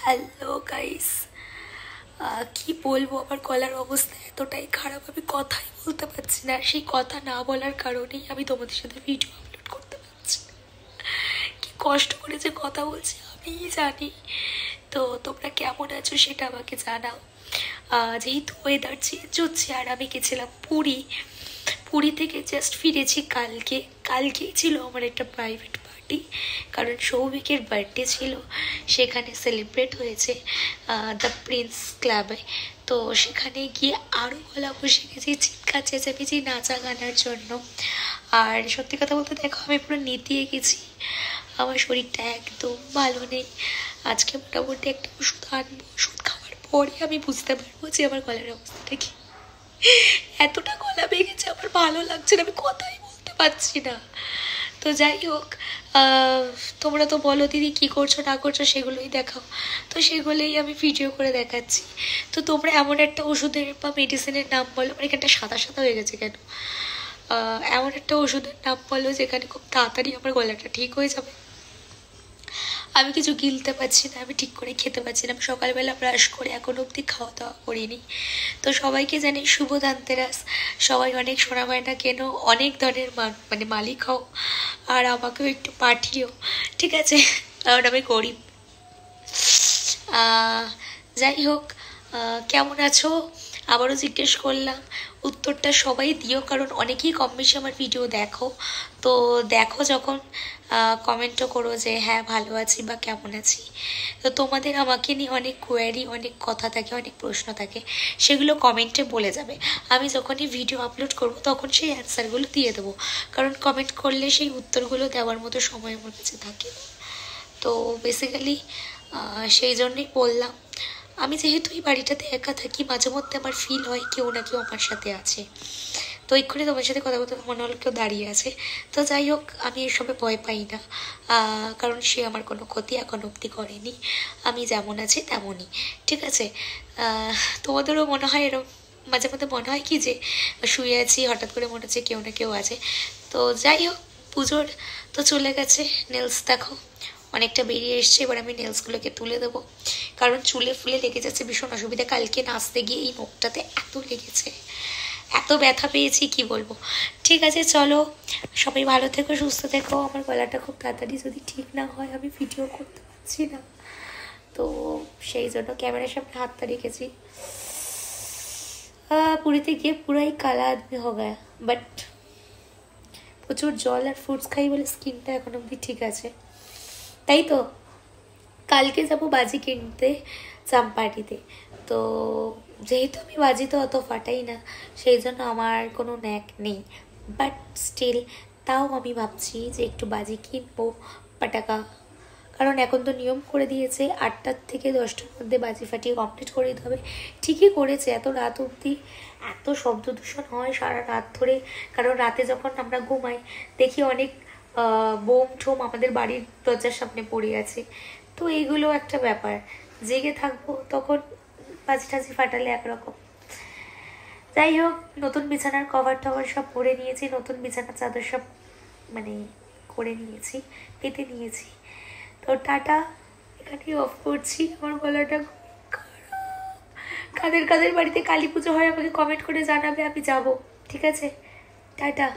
Hello guys, কি বলবো, আমার গলার অবস্থা এতটাই খারাপ, আমি কথাই বলতে পারছি না। সেই কথা না বলার কারণেই আমি তোমাদের সাথে ভিডিও আপলোড করতে পারছি না। কি কষ্ট করে যে কথা বলছি আমিই জানি। তো তোমরা কেমন আছো সেটা আমাকে জানাও। যেহেতু ওয়েদার চেঞ্জ হচ্ছে, আর আমি গেছিলাম পুরী থেকে জাস্ট ফিরেছি কালকেই ছিল আমার একটা প্রাইভেট পার্টি, কারণ সৌভিকের বার্থডে ছিল, সেখানে সেলিব্রেট হয়েছে দ্য প্রিন্স ক্লাবে। তো সেখানে গিয়ে আরও গলা বসে গেছি চিৎকার চেঁচামেচি নাচা গানার জন্য। আর সত্যি কথা বলতে দেখো, আমি পুরো নেতিয়ে গেছি, আমার শরীরটা একদম ভালো নেই। আজকে মোটামুটি একটা ওষুধ আনবো, ওষুধ খাওয়ার পরে আমি বুঝতে পারবো যে আমার গলার অবস্থাটা কি। এতটা গলা ভেঙেছে, আমার ভালো লাগছে না, আমি কথাই বলতে পারছি না। তো যাই হোক, তোমরা তো বলো দিদি কী করছো না করছো, সেগুলোই দেখাও। তো সেগুলোই আমি ভিডিও করে দেখাচ্ছি। তো তোমরা এমন একটা ওষুধের বা মেডিসিনের নাম বলো, আমার এখানটা সাদা সাদা হয়ে গেছে কেন, এমন একটা ওষুধের নাম বলো যেখানে খুব তাড়াতাড়ি আমার গলাটা ঠিক হয়ে যাবে। আমি কিছু গিলতে পারছি না, আমি ঠিক করে খেতে পারছি না, আমি সকালবেলা ব্রাশ করে এখনো অবধি খাওয়া দাওয়া করিনি। তো সবাইকে জানি শুভ ধানতেরাস, সবাই অনেক সোনা গয়না কেনো, অনেক ধরনের মানে মালিক হও, আর আমাকেও একটু পাঠিও, ঠিক আছে, কারণ আমি গরিব। যাই হোক, কেমন আছো আবারও জিজ্ঞেস করলাম, উত্তরটা সবাই দিও, কারণ অনেকেই কম বেশি আমার ভিডিও দেখো। তো দেখো যখন, কমেন্টও করো যে হ্যাঁ ভালো আছি বা কেমন আছি। তো তোমাদের আমাকে নিয়ে অনেক কোয়ারি, অনেক কথা থাকে, অনেক প্রশ্ন থাকে, সেগুলো কমেন্টে বলে যাবে। আমি যখনই ভিডিও আপলোড করব তখন সেই অ্যান্সারগুলো দিয়ে দেবো, কারণ কমেন্ট করলে সেই উত্তরগুলো দেওয়ার মতো সময় আমার কাছে থাকে। তো বেসিক্যালি সেই জন্যই বললাম, আমি যেহেতু এই বাড়িটাতে একা থাকি, মাঝে মধ্যে আমার ফিল হয় কেউ না কেউ আমার সাথে আছে। তো এক্ষুনি তোমার সাথে কথা বলতে মনে হলো কেউ দাঁড়িয়ে আছে। তো যাই হোক, আমি এসবে ভয় পাই না, কারণ সে আমার কোনো ক্ষতি এখন অবধি করেনি। আমি যেমন আছি তেমনই, ঠিক আছে। তোমাদেরও মনে হয় এরকম মাঝে মধ্যে মনে হয় কি যে শুয়ে আছি, হঠাৎ করে মনে হচ্ছে কেউ না কেউ আছে। তো যাই হোক, পুজোর তো চলে গেছে, নেলস দেখো অনেকটা বেরিয়ে এসছে, এবার আমি নেলসগুলোকে তুলে দেবো, কারণ চুলে ফুলে লেগে যাচ্ছে, ভীষণ অসুবিধা। কালকে নাচতে গিয়ে এই নখটাতে এত লেগেছে, এত ব্যথা পেয়েছি কি বলবো। ঠিক আছে, চলো সবাই ভালো থেকো, সুস্থ থেকো। আমার গলাটা খুব তাড়াতাড়ি যদি ঠিক না হয় আমি ভিডিও করতে পারছি না, তো সেই জন্য ক্যামেরার সামনে হাতটা রেখেছি। পুরীতে গিয়ে পুরাই কালা আদমি হো গায়া, বাট প্রচুর জল আর ফ্রুটস খাই বলে স্কিনটা এখন অবধি ঠিক আছে। তাই তো কালকে যাবো বাজি কিনতে চাম্পাটিতে। তো যেহেতু আমি বাজি তো অত ফাটাই না, সেই জন্য আমার কোনো ন্যাক নেই, বাট স্টিল তাও আমি ভাবছি যে একটু বাজি কিনবো, পাটাকা। কারণ এখন তো নিয়ম করে দিয়েছে 8টার থেকে 10টার মধ্যে বাজি ফাটিয়ে কমপ্লিট করে দিতে হবে। ঠিকই করেছে, এত রাত অবধি এত শব্দ দূষণ হয় সারা রাত ধরে, কারণ রাতে যখন আমরা ঘুমাই দেখি অনেক বোম ঠোম আমাদের বাড়ির দরজার সামনে পড়ে আছে। তো এইগুলো একটা ব্যাপার, জেগে থাকবো তখন বাজি টাজি ফাটালে একরকম। যাই হোক, নতুন বিছানার কভার টভার সব পরে নিয়েছি, নতুন বিছানার চাদর সব মানে করে নিয়েছি, পেতে নিয়েছি। তো টাটা, এখানেই অফ করছি, আমার গলাটা খারাপ। কাদের বাড়িতে কালী পুজো হয় আমাকে কমেন্ট করে জানাবে, আমি যাব, ঠিক আছে, টাটা।